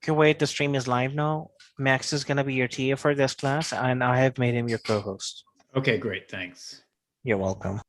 Okay, wait, the stream is live now. Max is gonna be your TA for this class, and I have made him your co-host. Okay, great. Thanks. You're welcome.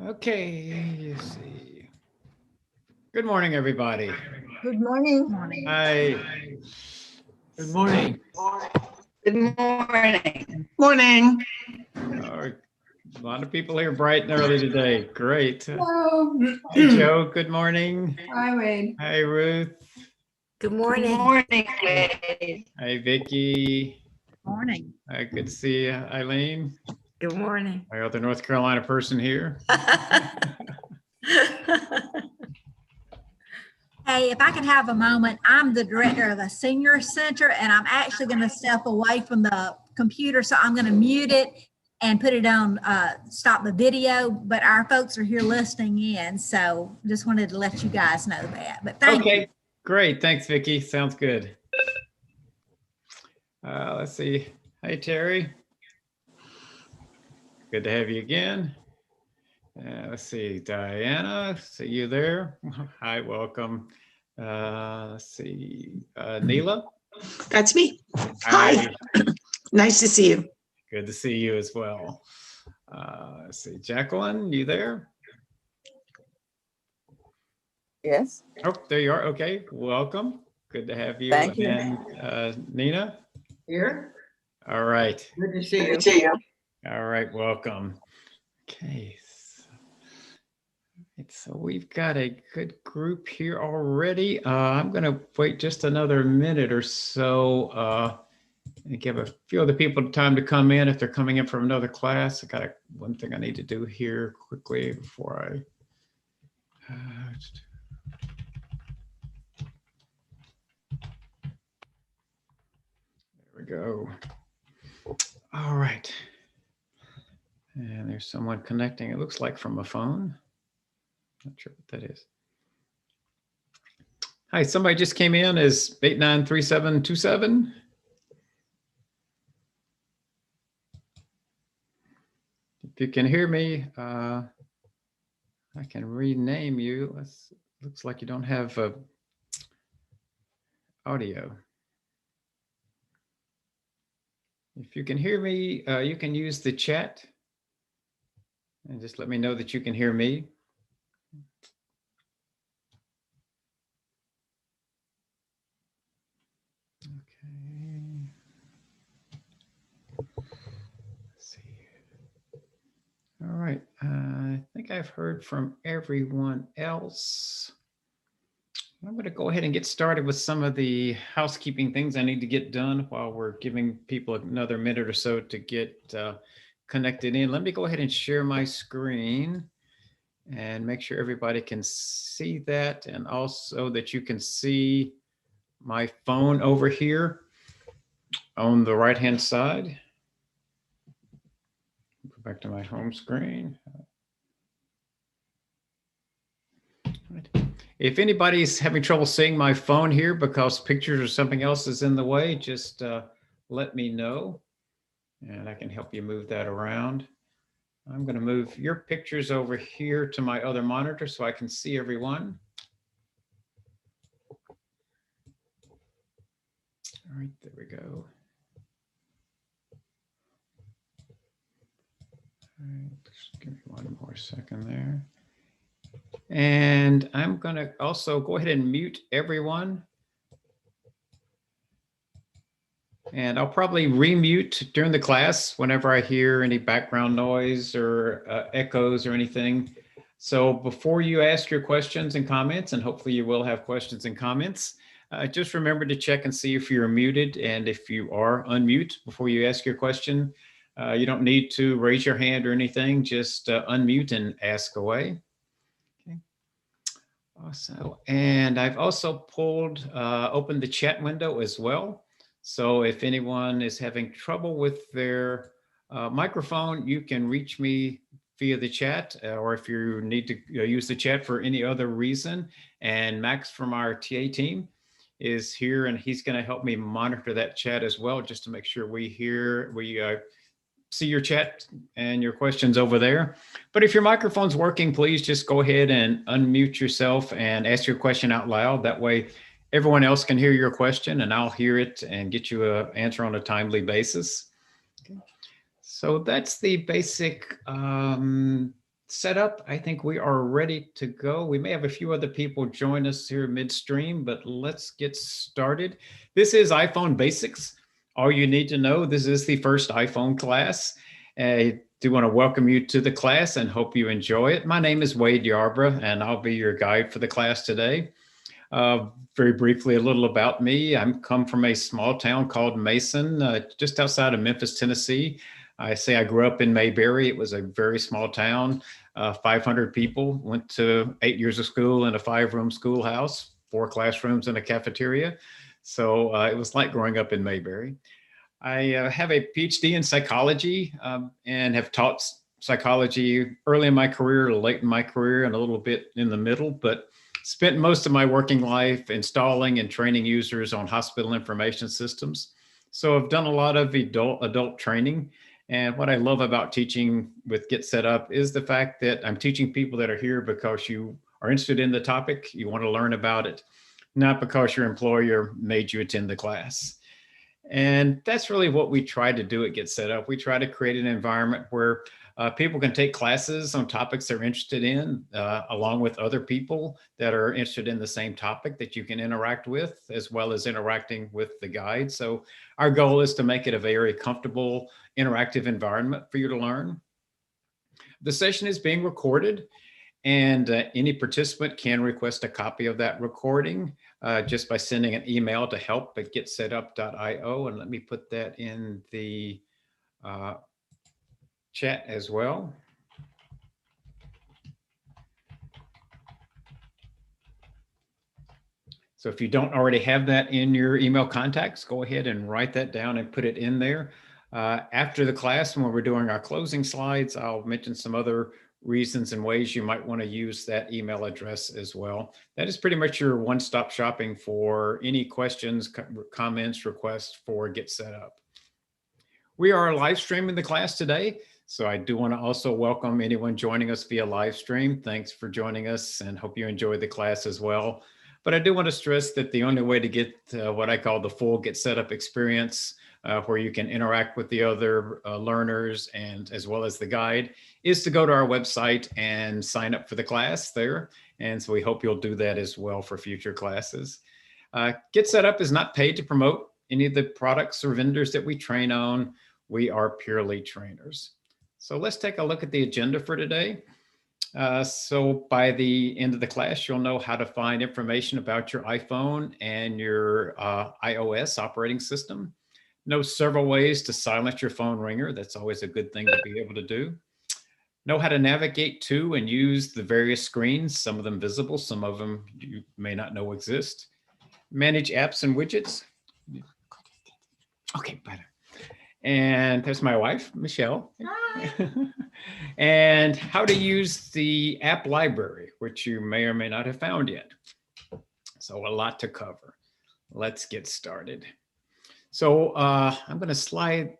Okay, you see. Good morning, everybody. Good morning. Hi. Good morning. Good morning. Morning. A lot of people here bright and early today. Great. Hello. Hey, Joe. Good morning. Hi, Wade. Hi, Ruth. Good morning. Good morning, Wade. Hi, Vicky. Morning. Hi, good to see you, Eileen. Good morning. My other North Carolina person here. Hey, if I could have a moment, I'm the director of a senior center and I'm actually going to step away from the computer. So I'm going to mute it and put it on, stop the video, but our folks are here listening in. So just wanted to let you guys know that, but thank you. Okay, great. Thanks, Vicky. Sounds good. Let's see. Hi, Terry. Good to have you again. Let's see, Diana, see you there. Hi, welcome. Let's see, Neela. That's me. Hi. Nice to see you. Good to see you as well. Let's see, Jacqueline, you there? Yes. Oh, there you are. Okay, welcome. Good to have you. Thank you. And Nina. Here. All right. Good to see you. All right, welcome. Okay. So we've got a good group here already. I'm going to wait just another minute or so and give a few other people time to come in if they're coming in from another class. I got one thing I need to do here quickly before I. There we go. All right. And there's someone connecting, it looks like from a phone. Not sure what that is. Hi, somebody just came in as 893727. If you can hear me, I can rename you. Looks like you don't have audio. If you can hear me, you can use the chat and just let me know that you can hear me. Okay. Let's see. All right. I think I've heard from everyone else. I'm going to go ahead and get started with some of the housekeeping things I need to get done while we're giving people another minute or so to get connected in. Let me go ahead and share my screen and make sure everybody can see that, and also that you can see my phone over here on the right-hand side. Go back to my home screen. If anybody's having trouble seeing my phone here because pictures or something else is in the way, just let me know and I can help you move that around. I'm going to move your pictures over here to my other monitor so I can see everyone. All right, there we go. All right, just give me one more second there. And I'm going to also go ahead and mute everyone. And I'll probably remute during the class whenever I hear any background noise or echoes or anything. So before you ask your questions and comments, and hopefully you will have questions and comments, just remember to check and see if you're muted, and if you are, unmute before you ask your question. You don't need to raise your hand or anything, just unmute and ask away. Okay. Also, and I've also opened the chat window as well. So if anyone is having trouble with their microphone, you can reach me via the chat, or if you need to use the chat for any other reason. And Max from our TA team is here, and he's going to help me monitor that chat as well, just to make sure we see your chat and your questions over there. But if your microphone's working, please just go ahead and unmute yourself and ask your question out loud. That way everyone else can hear your question and I'll hear it and get you an answer on a timely basis. Okay. So that's the basic setup. I think we are ready to go. We may have a few other people join us here midstream, but let's get started. This is iPhone Basics. All you need to know, this is the first iPhone class. I do want to welcome you to the class and hope you enjoy it. My name is Wade Yarbrough, and I'll be your guide for the class today. Very briefly, a little about me. I come from a small town called Mason, just outside of Memphis, Tennessee. I say I grew up in Mayberry. It was a very small town, 500 people, went to 8 years of school in a 5-room schoolhouse, 4 classrooms and a cafeteria. So it was like growing up in Mayberry. I have a PhD in psychology and have taught psychology early in my career, late in my career, and a little bit in the middle, but spent most of my working life installing and training users on hospital information systems. So I've done a lot of adult training. And what I love about teaching with GetSetUp is the fact that I'm teaching people that are here because you are interested in the topic, you want to learn about it, not because your employer made you attend the class. And that's really what we try to do at GetSetUp. We try to create an environment where people can take classes on topics they're interested in, along with other people that are interested in the same topic that you can interact with, as well as interacting with the guide. So our goal is to make it a very comfortable, interactive environment for you to learn. The session is being recorded, and any participant can request a copy of that recording just by sending an email to help@getsetup.io. And let me put that in the chat as well. So if you don't already have that in your email contacts, go ahead and write that down and put it in there. After the class, when we're doing our closing slides, I'll mention some other reasons and ways you might want to use that email address as well. That is pretty much your one-stop shopping for any questions, comments, requests for GetSetUp. We are live streaming the class today, so I do want to also welcome anyone joining us via live stream. Thanks for joining us and hope you enjoy the class as well. But I do want to stress that the only way to get what I call the full GetSetUp experience, where you can interact with the other learners and as well as the guide, is to go to our website and sign up for the class there. And so we hope you'll do that as well for future classes. GetSetUp is not paid to promote any of the products or vendors that we train on. We are purely trainers. So let's take a look at the agenda for today. So by the end of the class, you'll know how to find information about your iPhone and your iOS operating system. Know several ways to silence your phone ringer. That's always a good thing to be able to do. Know how to navigate to and use the various screens, some of them visible, some of them you may not know exist. Manage apps and widgets. Okay, better. And there's my wife, Michelle. And how to use the app library, which you may or may not have found yet. So a lot to cover. Let's get started. So I'm going to slide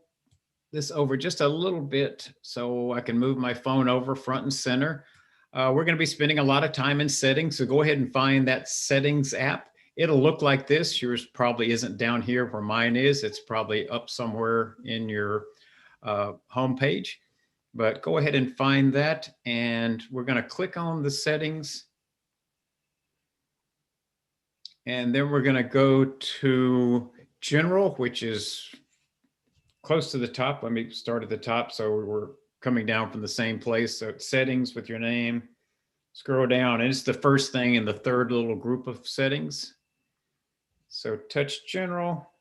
this over just a little bit so I can move my phone over front and center. We're going to be spending a lot of time in settings, so go ahead and find that settings app. It'll look like this. Yours probably isn't down here where mine is. It's probably up somewhere in your home page, but go ahead and find that. And we're going to click on the settings. And then we're going to go to general, which is close to the top. Let me start at the top. So we're coming down from the same place. So it's settings with your name, scroll down, and it's the first thing in the third little group of settings. So touch general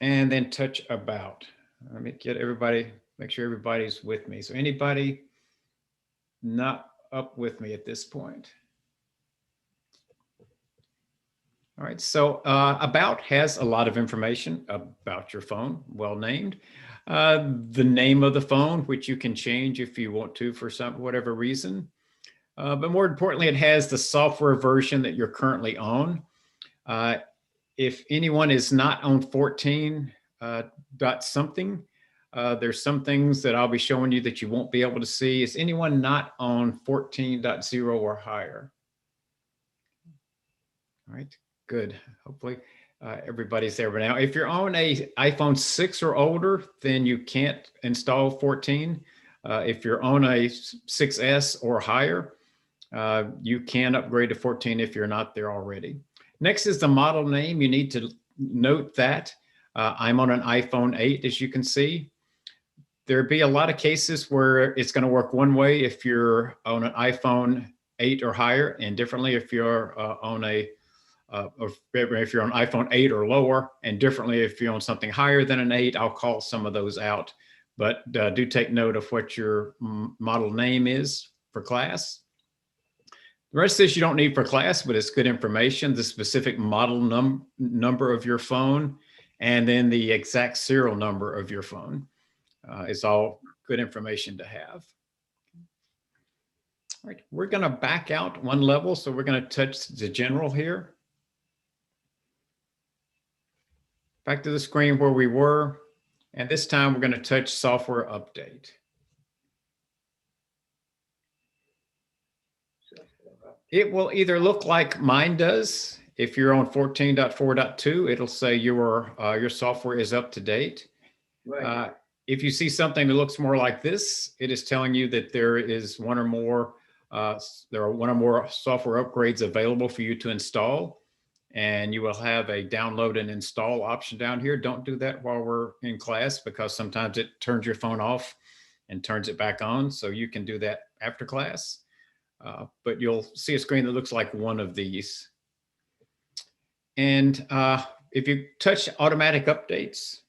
and then touch about. Let me get everybody, make sure everybody's with me. So anybody not up with me at this point? All right, so about has a lot of information about your phone, well named. The name of the phone, which you can change if you want to for whatever reason. But more importantly, it has the software version that you're currently on. If anyone is not on 14 dot something, there's some things that I'll be showing you that you won't be able to see. Is anyone not on 14.0 or higher? All right. Good. Hopefully everybody's there. But now, if you're on a iPhone 6 or older, then you can't install 14. If you're on a 6S or higher, you can upgrade to 14 if you're not there already. Next is the model name. You need to note that. I'm on an iPhone 8, as you can see. There'd be a lot of cases where it's going to work one way if you're on an iPhone 8 or higher, and differently if you're on a or if you're on iPhone 8 or lower, and differently if you're on something higher than an 8. I'll call some of those out, but do take note of what your model name is for class. The rest of this you don't need for class, but it's good information. The specific model number of your phone, and then the exact serial number of your phone. It's all good information to have. All right, we're going to back out one level, so we're going to touch the general here. Back to the screen where we were, and this time we're going to touch software update. It will either look like mine does. If you're on 14.4.2, it'll say your software is up to date. Right. If you see something that looks more like this, it is telling you that there is one or more software upgrades available for you to install. And you will have a download and install option down here. Don't do that while we're in class, because sometimes it turns your phone off and turns it back on. So you can do that after class. But you'll see a screen that looks like one of these. And if you touch automatic updates,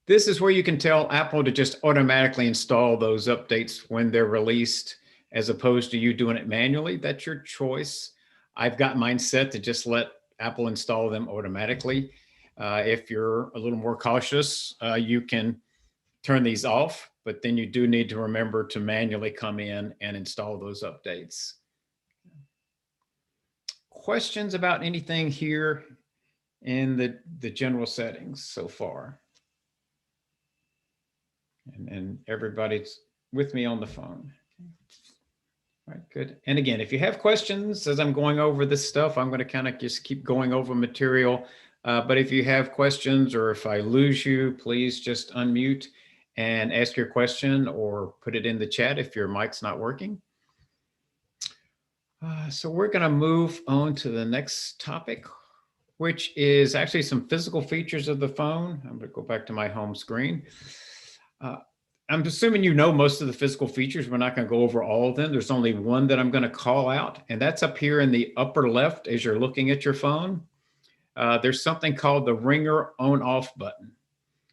this is where you can tell Apple to just automatically install those updates when they're released, as opposed to you doing it manually. That's your choice. I've got mine set to just let Apple install them automatically. If you're a little more cautious, you can turn these off, but then you do need to remember to manually come in and install those updates. Questions about anything here in the general settings so far? And everybody's with me on the phone. All right, good. And again, if you have questions as I'm going over this stuff, I'm going to kind of just keep going over material. But if you have questions, or if I lose you, please just unmute and ask your question, or put it in the chat if your mic's not working. So we're going to move on to the next topic, which is actually some physical features of the phone. I'm going to go back to my home screen. I'm assuming you know most of the physical features. We're not going to go over all of them. There's only one that I'm going to call out, and that's up here in the upper left as you're looking at your phone. there's something called the ringer on off button.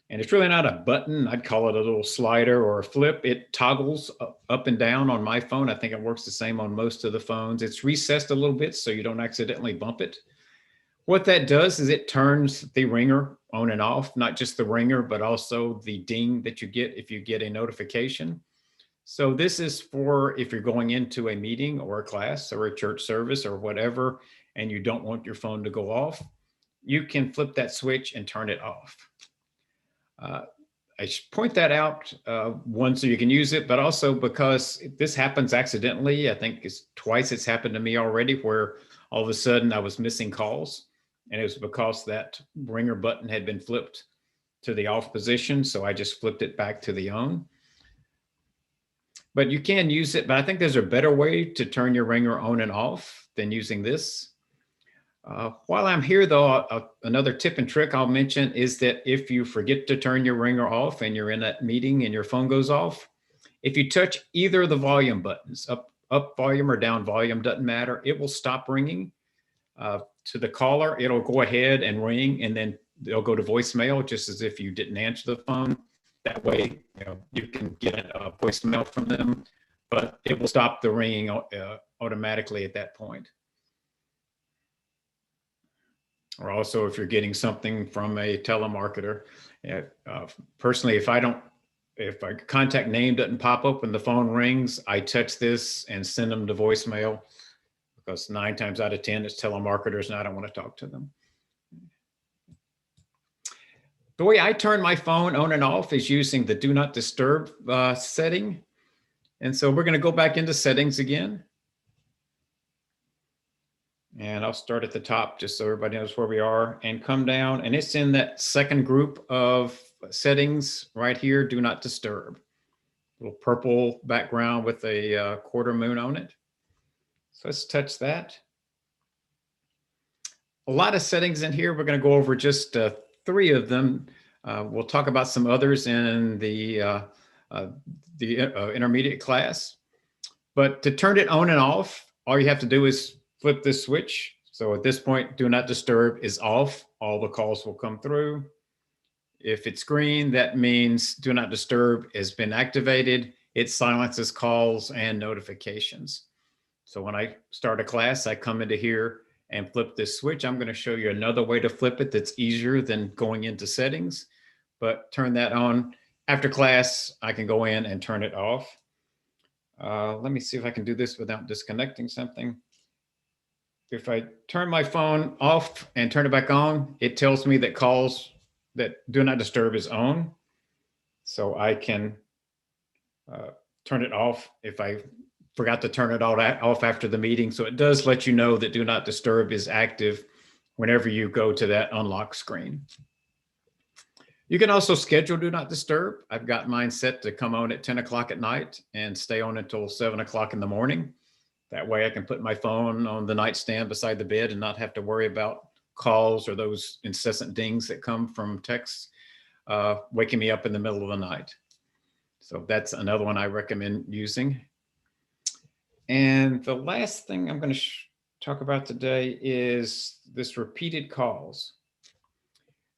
And it's really not a button. I'd call it a little slider or a flip. It toggles up and down on my phone. I think it works the same on most of the phones. It's recessed a little bit so you don't accidentally bump it. What that does is it turns the ringer on and off, not just the ringer, but also the ding that you get if you get a notification. So this is for if you're going into a meeting or a class or a church service or whatever, and you don't want your phone to go off, you can flip that switch and turn it off. I should point that out, one, so you can use it, but also because this happens accidentally. I think it's twice it's happened to me already where all of a sudden I was missing calls, and it was because that ringer button had been flipped to the off position. So I just flipped it back to the on. But you can use it, but I think there's a better way to turn your ringer on and off than using this. While I'm here though, another tip and trick I'll mention is that if you forget to turn your ringer off and you're in that meeting and your phone goes off, if you touch either of the volume buttons, up volume or down volume, doesn't matter, it will stop ringing. To the caller, it'll go ahead and ring, and then they'll go to voicemail just as if you didn't answer the phone. That way, you can get a voicemail from them, but it will stop the ringing automatically at that point. Or also if you're getting something from a telemarketer. Personally, if a contact name doesn't pop up when the phone rings, I touch this and send them to voicemail, because 9 times out of 10 it's telemarketers and I don't want to talk to them. The way I turn my phone on and off is using the do not disturb setting. And so we're going to go back into settings again. And I'll start at the top just so everybody knows where we are, and come down, and it's in that second group of settings right here, do not disturb. Little purple background with a quarter moon on it. So let's touch that. A lot of settings in here. We're going to go over just 3 of them. We'll talk about some others in the intermediate class. But to turn it on and off, all you have to do is flip this switch. So at this point, do not disturb is off. All the calls will come through. If it's green, that means do not disturb has been activated. It silences calls and notifications. So when I start a class, I come into here and flip this switch. I'm going to show you another way to flip it that's easier than going into settings, but turn that on. After class, I can go in and turn it off. Let me see if I can do this without disconnecting something. If I turn my phone off and turn it back on, it tells me that calls that do not disturb is on. So I can turn it off if I forgot to turn it off after the meeting. So it does let you know that do not disturb is active whenever you go to that unlock screen. You can also schedule do not disturb. I've got mine set to come on at 10 o'clock at night and stay on until 7 o'clock in the morning. That way I can put my phone on the nightstand beside the bed and not have to worry about calls or those incessant dings that come from texts waking me up in the middle of the night. So that's another one I recommend using. And the last thing I'm going to talk about today is this repeated calls.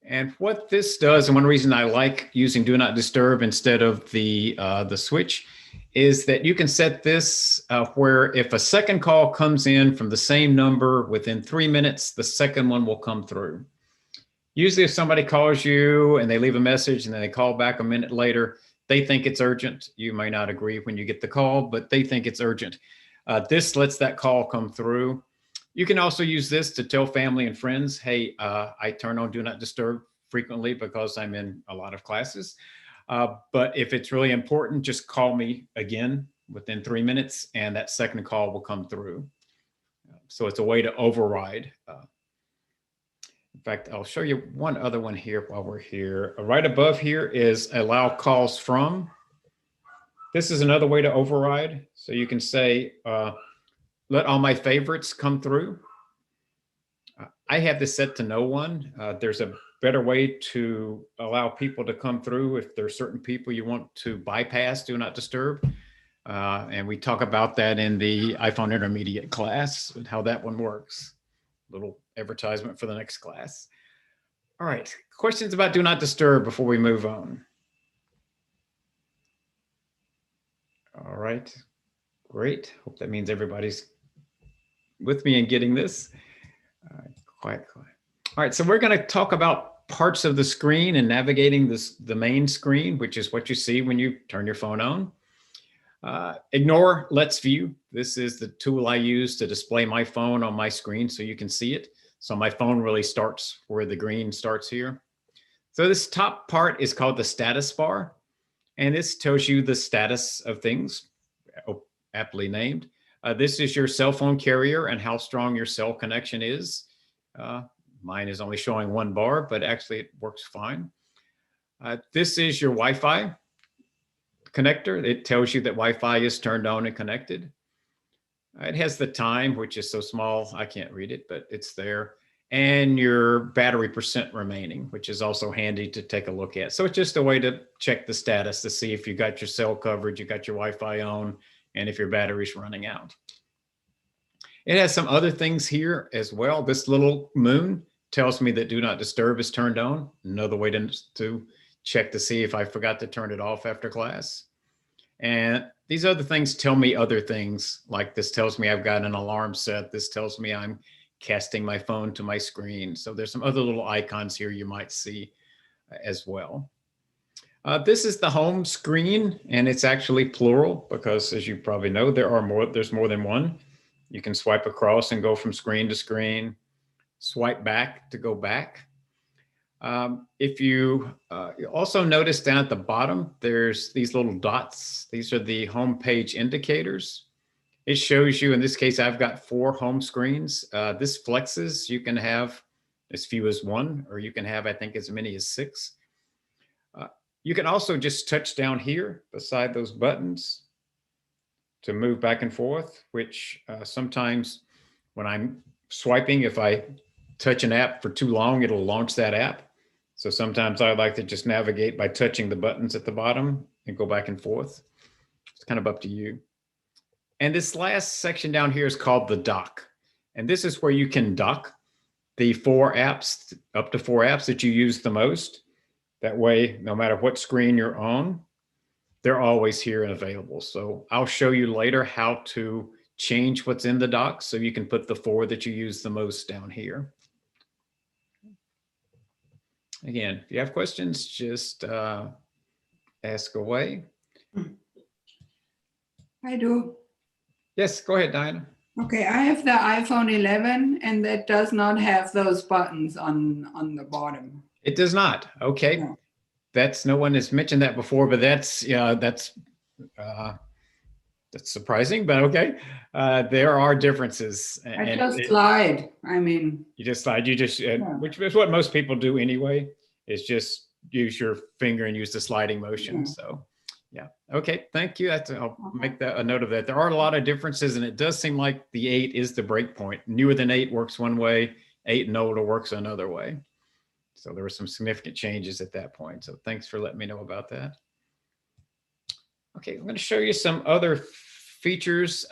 And what this does, and one reason I like using do not disturb instead of the switch, is that you can set this where if a second call comes in from the same number within 3 minutes, the second one will come through. Usually if somebody calls you and they leave a message and then they call back a minute later, they think it's urgent. You may not agree when you get the call, but they think it's urgent. This lets that call come through. You can also use this to tell family and friends, hey, I turn on do not disturb frequently because I'm in a lot of classes. But if it's really important, just call me again within 3 minutes and that second call will come through. So it's a way to override. In fact, I'll show you one other one here while we're here. Right above here is allow calls from. This is another way to override. So you can say, let all my favorites come through. I have this set to no one. There's a better way to allow people to come through if there's certain people you want to bypass, do not disturb. And we talk about that in the iPhone intermediate class, and how that one works. little advertisement for the next class. All right, questions about do not disturb before we move on? All right, great. Hope that means everybody's with me in getting this. Quiet. All right, so we're going to talk about parts of the screen and navigating the main screen, which is what you see when you turn your phone on. Ignore Let's View. This is the tool I use to display my phone on my screen so you can see it. So my phone really starts where the green starts here. So this top part is called the status bar. And this tells you the status of things, aptly named. This is your cell phone carrier and how strong your cell connection is. Mine is only showing 1 bar, but actually it works fine. This is your Wi-Fi connector. It tells you that Wi-Fi is turned on and connected. It has the time, which is so small, I can't read it, but it's there. And your battery percent remaining, which is also handy to take a look at. So it's just a way to check the status to see if you got your cell coverage, you got your Wi-Fi on, and if your battery's running out. It has some other things here as well. This little moon tells me that do not disturb is turned on. Another way to check to see if I forgot to turn it off after class. And these other things tell me other things, like this tells me I've got an alarm set. This tells me I'm casting my phone to my screen. So there's some other little icons here you might see as well. This is the home screen, and it's actually plural because, as you probably know, there's more than one. You can swipe across and go from screen to screen, swipe back to go back. If you also notice down at the bottom, there's these little dots. These are the home page indicators. It shows you, in this case, I've got 4 home screens. This flexes. You can have as few as 1, or you can have, I think, as many as 6. You can also just touch down here beside those buttons to move back and forth, which sometimes when I'm swiping, if I touch an app for too long, it'll launch that app. So sometimes I like to just navigate by touching the buttons at the bottom and go back and forth. It's kind of up to you. And this last section down here is called the dock. And this is where you can dock the 4 apps, up to 4 apps that you use the most. That way, no matter what screen you're on, they're always here and available. So I'll show you later how to change what's in the dock so you can put the 4 that you use the most down here. Again, if you have questions, just ask away. I do. Yes, go ahead, Diana. Okay, I have the iPhone 11 and that does not have those buttons on the bottom. It does not. Okay. No. That's, no one has mentioned that before, but that's surprising, but okay. There are differences. I just slide. I mean, You just slide, Yeah. which is what most people do anyway, is just use your finger and use the sliding motion. Yeah. So yeah. Okay. Thank you. I'll make that a note of that. There are a lot of differences, and it does seem like the 8 is the break point. Newer than 8 works one way, 8 and older works another way. So there were some significant changes at that point. So thanks for letting me know about that. Okay, I'm going to show you some other features.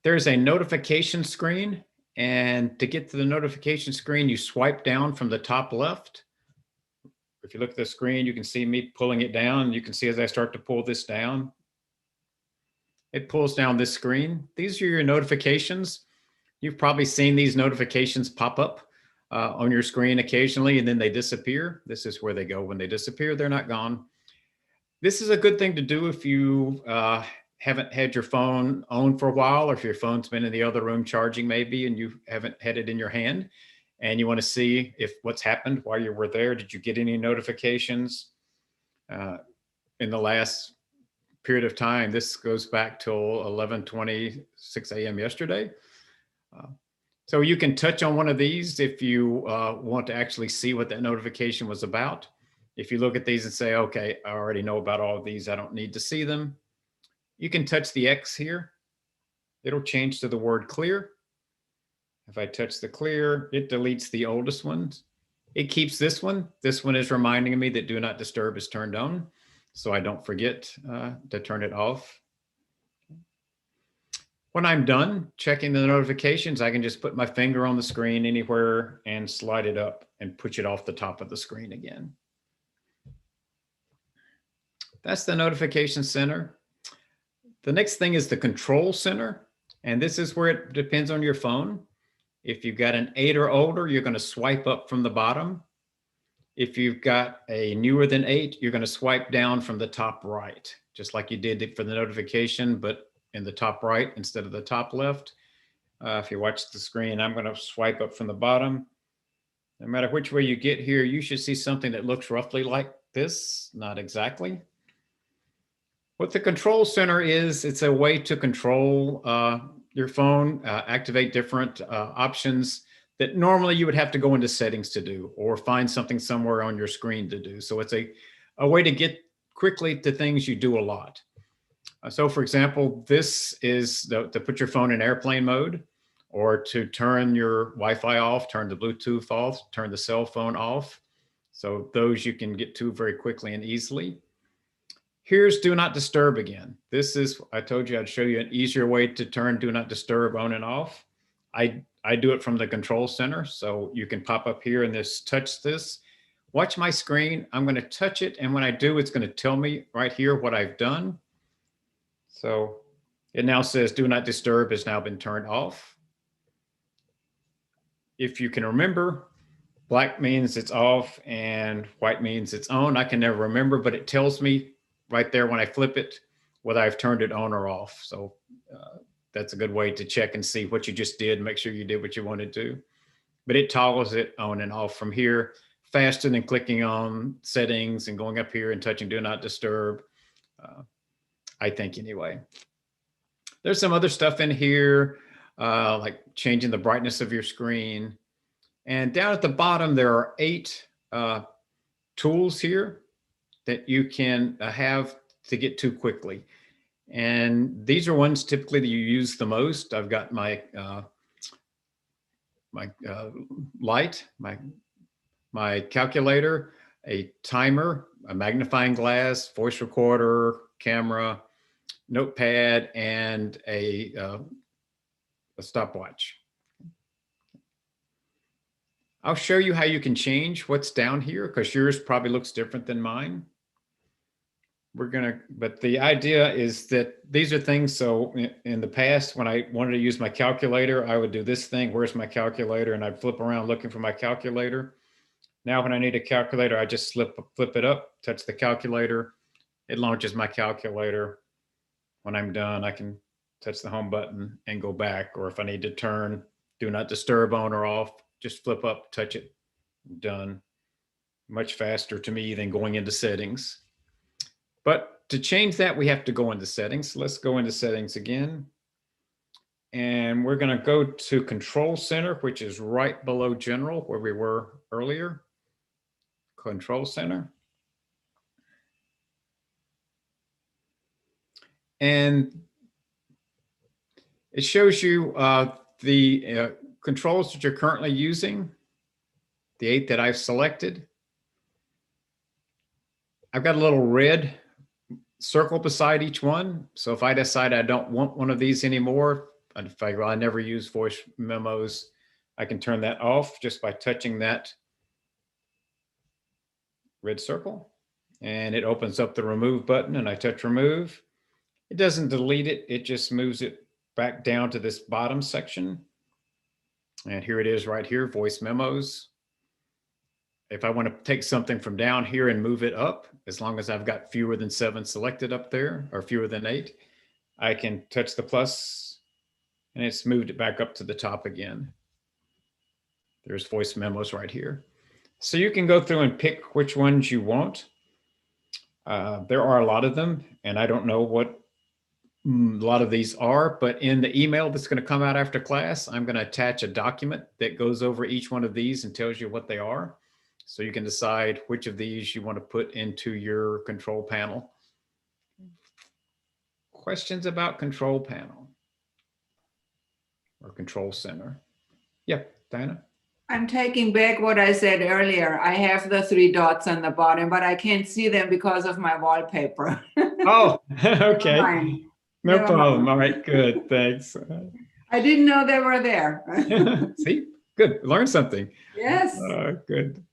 There's a notification screen, and to get to the notification screen, you swipe down from the top left. If you look at the screen, you can see me pulling it down. You can see as I start to pull this down, it pulls down this screen. These are your notifications. You've probably seen these notifications pop up on your screen occasionally, and then they disappear. This is where they go. When they disappear, they're not gone. This is a good thing to do if you haven't had your phone on for a while, or if your phone's been in the other room charging maybe, and you haven't had it in your hand, and you want to see if what's happened while you were there. Did you get any notifications in the last period of time? This goes back till 11:26 a.m. yesterday. So you can touch on one of these if you want to actually see what that notification was about. If you look at these and say, okay, I already know about all of these, I don't need to see them. You can touch the X here. It'll change to the word clear. If I touch the clear, it deletes the oldest ones. It keeps this one. This one is reminding me that do not disturb is turned on, so I don't forget to turn it off. When I'm done checking the notifications, I can just put my finger on the screen anywhere and slide it up and push it off the top of the screen again. That's the notification center. The next thing is the control center. And this is where it depends on your phone. If you've got an 8 or older, you're going to swipe up from the bottom. If you've got a newer than 8, you're going to swipe down from the top right, just like you did it for the notification, but in the top right instead of the top left. If you watch the screen, I'm going to swipe up from the bottom. No matter which way you get here, you should see something that looks roughly like this, not exactly. What the control center is, it's a way to control your phone, activate different options that normally you would have to go into settings to do or find something somewhere on your screen to do. So it's a way to get quickly to things you do a lot. So for example, this is to put your phone in airplane mode, or to turn your Wi-Fi off, turn the Bluetooth off, turn the cell phone off. So those you can get to very quickly and easily. Here's Do Not Disturb again. This is, I told you I'd show you an easier way to turn Do Not Disturb on and off. I do it from the control center. So you can pop up here and just touch this. Watch my screen. I'm going to touch it. And when I do, it's going to tell me right here what I've done. So it now says Do Not Disturb has now been turned off. If you can remember, black means it's off and white means it's on. I can never remember, but it tells me right there when I flip it whether I've turned it on or off. So that's a good way to check and see what you just did, make sure you did what you wanted to. But it toggles it on and off from here faster than clicking on settings and going up here and touching Do Not Disturb. I think anyway. There's some other stuff in here, like changing the brightness of your screen. And down at the bottom, there are 8 tools here that you can have to get to quickly. And these are ones typically that you use the most. I've got my light, my calculator, a timer, a magnifying glass, voice recorder, camera, notepad, and a stopwatch. I'll show you how you can change what's down here because yours probably looks different than mine. But the idea is that these are things. So in the past, when I wanted to use my calculator, I would do this thing. Where's my calculator? And I'd flip around looking for my calculator. Now, when I need a calculator, I just flip it up, touch the calculator. It launches my calculator. When I'm done, I can touch the home button and go back. Or if I need to turn Do Not Disturb on or off, just flip up, touch it, done. Much faster to me than going into settings. But to change that, we have to go into settings. Let's go into settings again. And we're going to go to Control Center, which is right below General, where we were earlier. Control Center. And it shows you the controls that you're currently using, the 8 that I've selected. I've got a little red circle beside each one. So if I decide I don't want one of these anymore, if I never use voice memos, I can turn that off just by touching that red circle. And it opens up the remove button and I touch remove. It doesn't delete it, it just moves it back down to this bottom section. And here it is right here, voice memos. If I want to take something from down here and move it up, as long as I've got fewer than 7 selected up there, or fewer than 8, I can touch the plus and it's moved it back up to the top again. There's voice memos right here. So you can go through and pick which ones you want. There are a lot of them, and I don't know what a lot of these are, but in the email that's going to come out after class, I'm going to attach a document that goes over each one of these and tells you what they are. So you can decide which of these you want to put into your control panel. Questions about control panel or control center? Yep, Diana? I'm taking back what I said earlier. I have the 3 dots on the bottom, but I can't see them because of my wallpaper. Oh, okay. Fine. No Never problem. mind. All right, good. Thanks. I didn't know they were there. See, good. Learn something. Yes. Good.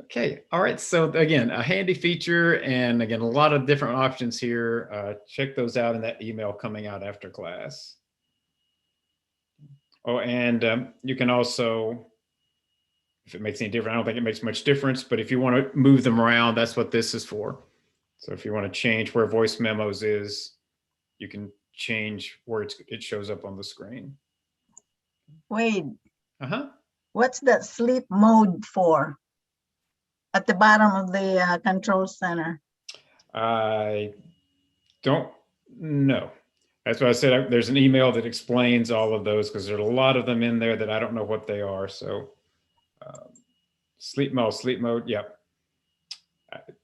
Okay. All right. So again, a handy feature, and again, a lot of different options here. Check those out in that email coming out after class. Oh, and you can also, if it makes any difference, I don't think it makes much difference, but if you want to move them around, that's what this is for. So if you want to change where voice memos is, you can change where it shows up on the screen. Wade, Uh-huh. what's that sleep mode for? At the bottom of the control center. I don't know. That's why I said there's an email that explains all of those, because there's a lot of them in there that I don't know what they are. So sleep mode, yep.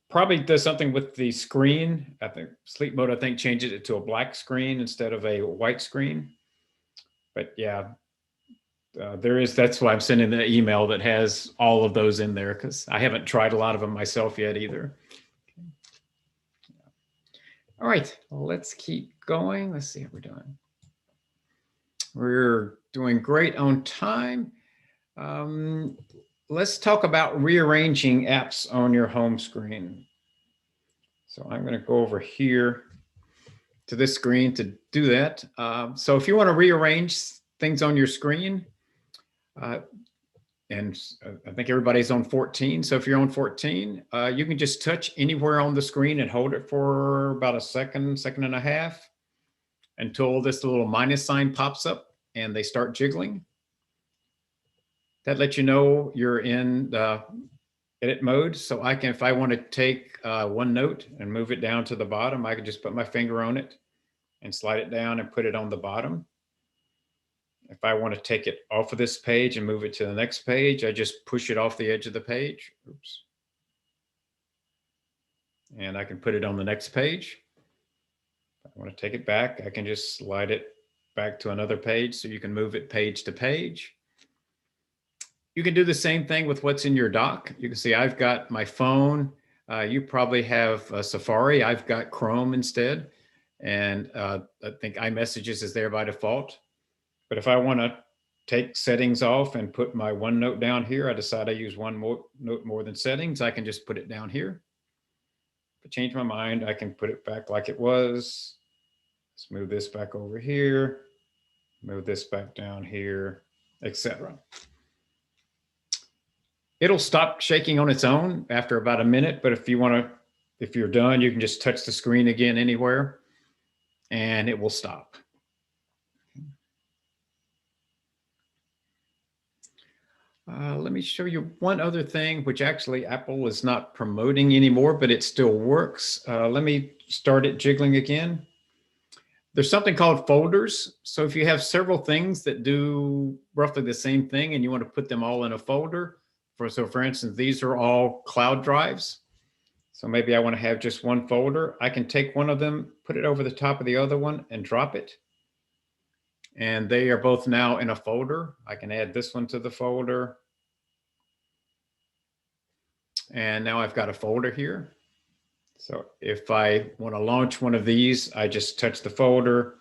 Probably does something with the screen. I think sleep mode, I think, changes it to a black screen instead of a white screen. But yeah, that's why I'm sending the email that has all of those in there, because I haven't tried a lot of them myself yet either. All right, let's keep going. Let's see how we're doing. We're doing great on time. Let's talk about rearranging apps on your home screen. So I'm going to go over here to this screen to do that. So if you want to rearrange things on your screen, and I think everybody's on 14. So if you're on 14, you can just touch anywhere on the screen and hold it for about a second, second and a half, until this little minus sign pops up and they start jiggling. That lets you know you're in the edit mode. So I can, if I want to take one note and move it down to the bottom, I can just put my finger on it and slide it down and put it on the bottom. If I want to take it off of this page and move it to the next page, I just push it off the edge of the page. Oops. And I can put it on the next page. If I want to take it back, I can just slide it back to another page, so you can move it page to page. You can do the same thing with what's in your dock. You can see I've got my phone. You probably have Safari. I've got Chrome instead. And I think iMessages is there by default. But if I want to take settings off and put my OneNote down here, I decide I use OneNote more than settings, I can just put it down here. If I change my mind, I can put it back like it was. Let's move this back over here, move this back down here, etc. It'll stop shaking on its own after about a minute, but if you're done, you can just touch the screen again anywhere and it will stop. Let me show you one other thing, which actually Apple is not promoting anymore, but it still works. Let me start it jiggling again. There's something called folders. So if you have several things that do roughly the same thing and you want to put them all in a folder, for instance, these are all cloud drives. So maybe I want to have just one folder. I can take one of them, put it over the top of the other one and drop it. And they are both now in a folder. I can add this one to the folder. And now I've got a folder here. So if I want to launch one of these, I just touch the folder.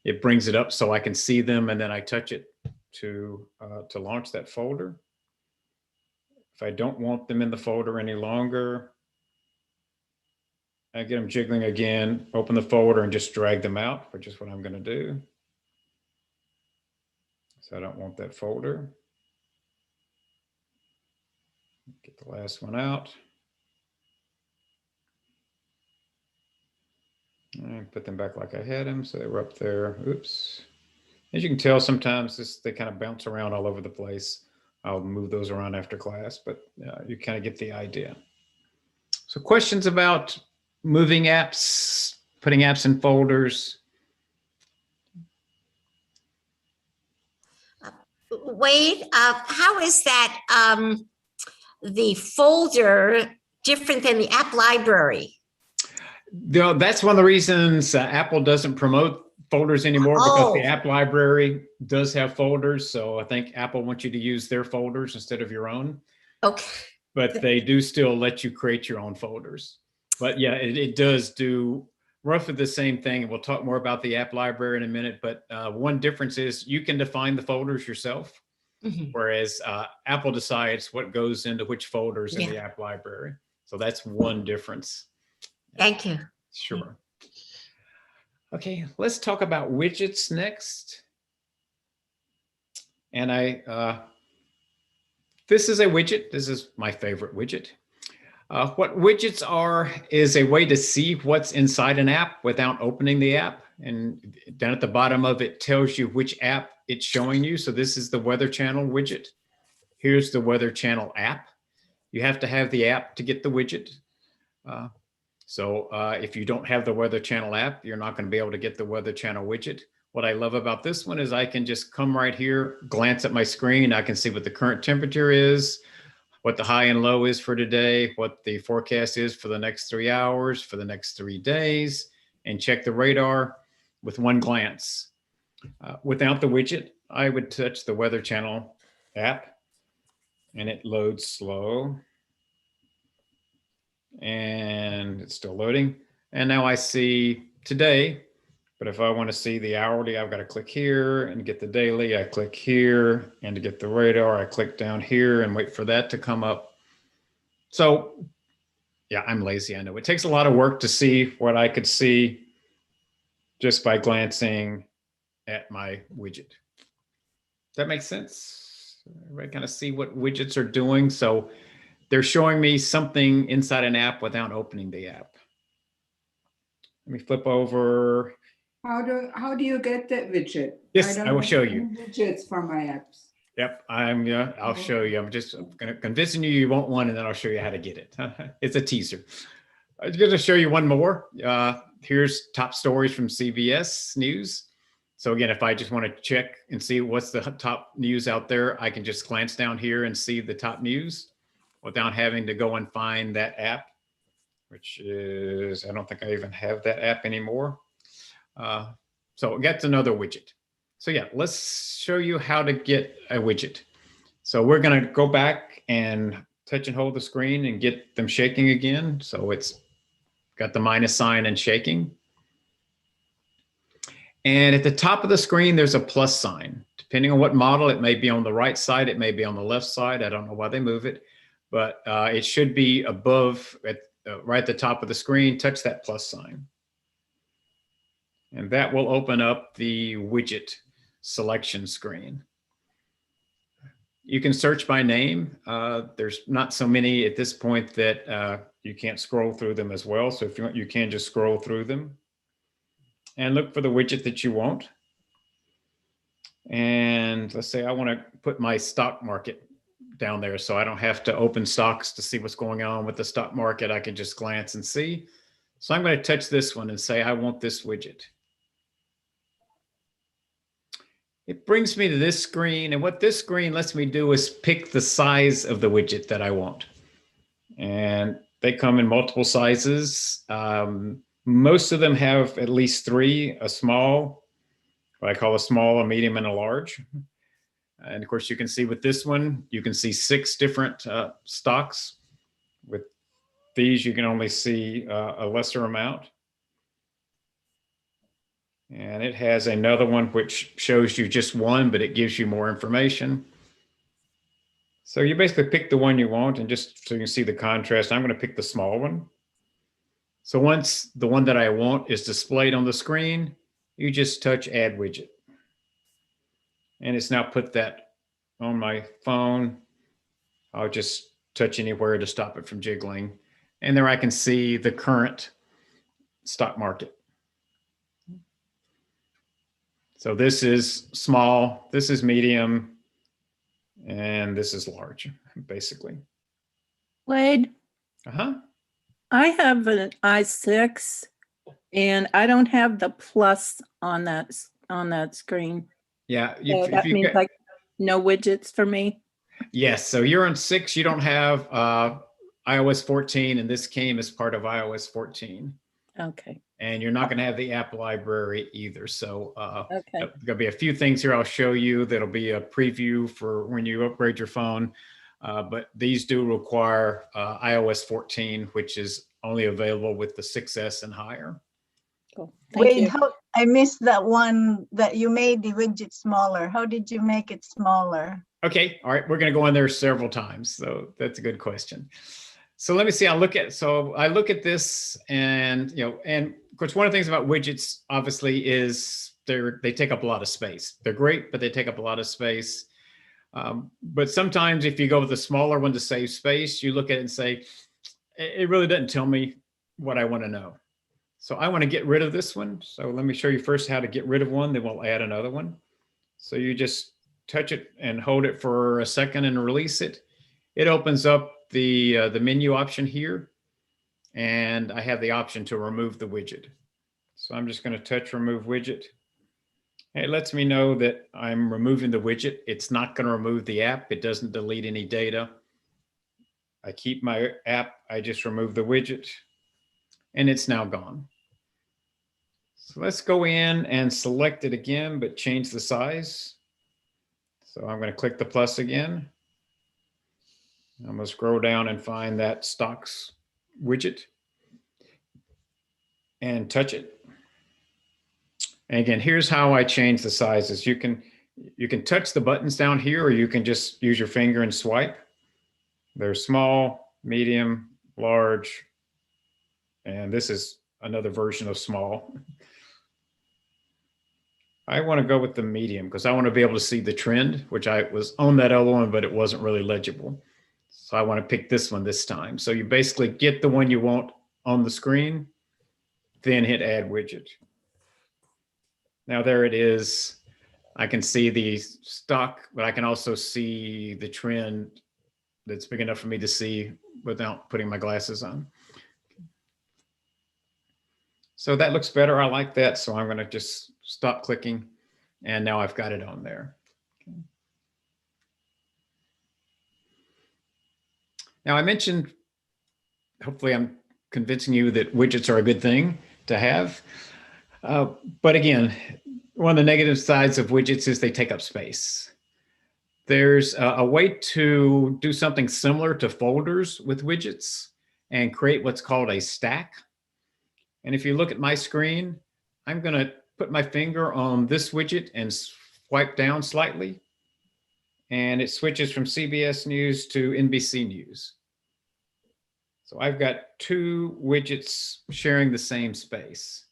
It brings it up so I can see them, and then I touch it to launch that folder. If I don't want them in the folder any longer, I get them jiggling again, open the folder and just drag them out, which is what I'm going to do. So I don't want that folder. Get the last one out. And put them back like I had them. So they were up there. Oops. As you can tell, sometimes they kind of bounce around all over the place. I'll move those around after class, but you kind of get the idea. So questions about moving apps, putting apps in folders? Wade, how is that the folder different than the app library? That's one of the reasons Apple doesn't promote folders anymore, because the app library does have folders. So I think Apple wants you to use their folders instead of your own. Okay. But they do still let you create your own folders. But yeah, it does do roughly the same thing. We'll talk more about the app library in a minute, but one difference is you can define the folders yourself, Mhm. whereas Apple decides what goes into which folders in the Yeah. app library. So that's one difference. Thank you. Sure. Okay, let's talk about widgets next. And this is a widget. This is my favorite widget. What widgets are is a way to see what's inside an app without opening the app. And down at the bottom of it tells you which app it's showing you. So this is the Weather Channel widget. Here's the Weather Channel app. You have to have the app to get the widget. So if you don't have the Weather Channel app, you're not going to be able to get the Weather Channel widget. What I love about this one is I can just come right here, glance at my screen. I can see what the current temperature is, what the high and low is for today, what the forecast is for the next 3 hours, for the next 3 days, and check the radar with one glance. Without the widget, I would touch the Weather Channel app and it loads slow. And it's still loading. And now I see today, but if I want to see the hourly, I've got to click here and get the daily. I click here, and to get the radar, I click down here and wait for that to come up. So yeah, I'm lazy. I know it takes a lot of work to see what I could see just by glancing at my widget. That makes sense? Everybody kind of see what widgets are doing. So they're showing me something inside an app without opening the app. Let me flip over. How do you get that widget? Yes, don't I will have show any you. Widgets for my apps. Yep, I'll show you. I'm just convincing you want one, and then I'll show you how to get it. It's a teaser. I'm going to show you one more. Here's top stories from CBS News. So again, if I just want to check and see what's the top news out there, I can just glance down here and see the top news without having to go and find that app, which is, I don't think I even have that app anymore. So that's another widget. So yeah, let's show you how to get a widget. So we're going to go back and touch and hold the screen and get them shaking again. So it's got the minus sign and shaking. And at the top of the screen, there's a plus sign. Depending on what model, it may be on the right side, it may be on the left side. I don't know why they move it, but it should be above, right at the top of the screen. Touch that plus sign. And that will open up the widget selection screen. You can search by name. There's not so many at this point that you can't scroll through them as well. So if you want, you can just scroll through them and look for the widget that you want. And let's say I want to put my stock market down there so I don't have to open stocks to see what's going on with the stock market. I can just glance and see. So I'm going to touch this one and say, I want this widget. It brings me to this screen, and what this screen lets me do is pick the size of the widget that I want. And they come in multiple sizes. Most of them have at least 3, a small, what I call a small, a medium, and a large. And of course, you can see with this one, you can see 6 different stocks. With these, you can only see a lesser amount. And it has another one which shows you just one, but it gives you more information. So you basically pick the one you want, and just so you can see the contrast, I'm going to pick the small one. So once the one that I want is displayed on the screen, you just touch Add Widget. And it's now put that on my phone. I'll just touch anywhere to stop it from jiggling. And there I can see the current stock market. So this is small, this is medium, and this is large, basically. Wade, I have an i6 and I don't have the plus on that screen. Yeah, So that means like no widgets for me. Yes, so you're on 6, you don't have iOS 14, and this came as part of iOS 14. Okay. And you're not going to have the app library either. So Okay. there'll be a few things here I'll show you that'll be a preview for when you upgrade your phone. But these do require iOS 14, which is only available with the 6S and higher. Cool. Thank Wade, you. I missed that one that you made the widget smaller. I missed that one that you made the widget smaller. How did you make it smaller? Okay, all right, we're going to go in there several times. So that's a good question. So let me see. I look at this, and and of course, one of the things about widgets, obviously, is they take up a lot of space. They're great, but they take up a lot of space. But sometimes, if you go with a smaller one to save space, you look at it and say, it really doesn't tell me what I want to know. So I want to get rid of this one. So let me show you first how to get rid of one. Then we'll add another one. So you just touch it and hold it for a second and release it. It opens up the menu option here, and I have the option to remove the widget. So I'm just going to touch remove widget. It lets me know that I'm removing the widget. It's not going to remove the app. It doesn't delete any data. I keep my app. I just remove the widget, and it's now gone. So let's go in and select it again, but change the size. So I'm going to click the plus again. I'm going to scroll down and find that stocks widget and touch it. And again, here's how I change the sizes. You can touch the buttons down here, or you can just use your finger and swipe. They're small, medium, large, and this is another version of small. I want to go with the medium because I want to be able to see the trend, which I was on that other one, but it wasn't really legible. So I want to pick this one this time. So you basically get the one you want on the screen, then hit add widget. Now there it is. I can see the stock, but I can also see the trend that's big enough for me to see without putting my glasses on. So that looks better. I like that. So I'm going to just stop clicking. And now I've got it on there. Okay. Now I mentioned, hopefully I'm convincing you that widgets are a good thing to have. But again, one of the negative sides of widgets is they take up space. There's a way to do something similar to folders with widgets and create what's called a stack. And if you look at my screen, I'm going to put my finger on this widget and swipe down slightly. And it switches from CBS News to NBC News. So I've got two widgets sharing the same space.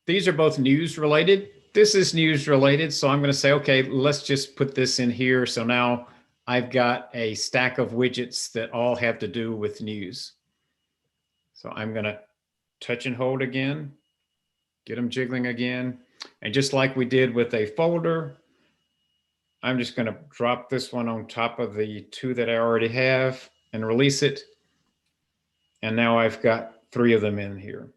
These are both news related. This is news related. So I'm going to say, okay, let's just put this in here. So now I've got a stack of widgets that all have to do with news. So I'm going to touch and hold again, get them jiggling again. And just like we did with a folder, I'm just going to drop this one on top of the two that I already have and release it. And now I've got three of them in here.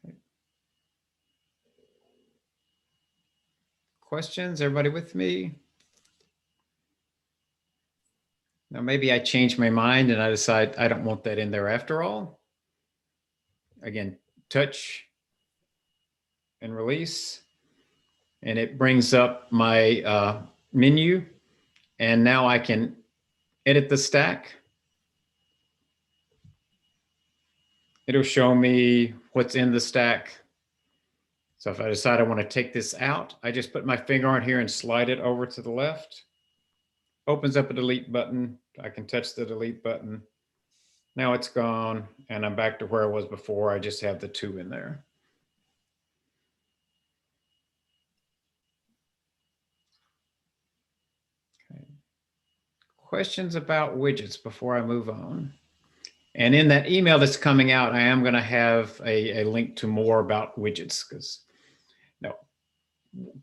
Okay. Questions? Everybody with me? Now, maybe I changed my mind and I decide I don't want that in there after all. Again, touch and release. And it brings up my menu. And now I can edit the stack. It'll show me what's in the stack. So if I decide I want to take this out, I just put my finger on here and slide it over to the left. Opens up a delete button. I can touch the delete button. Now it's gone and I'm back to where I was before. I just have the two in there. Okay. Questions about widgets before I move on? And in that email that's coming out, I am going to have a link to more about widgets because a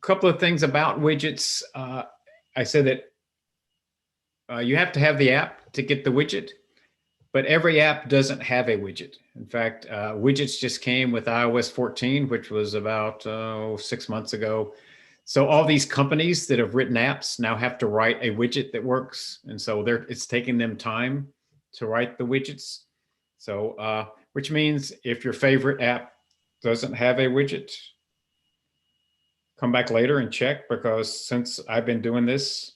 couple of things about widgets. I said that you have to have the app to get the widget, but every app doesn't have a widget. In fact, widgets just came with iOS 14, which was about 6 months ago. So all these companies that have written apps now have to write a widget that works. And so it's taking them time to write the widgets. So, which means if your favorite app doesn't have a widget, come back later and check, because since I've been doing this,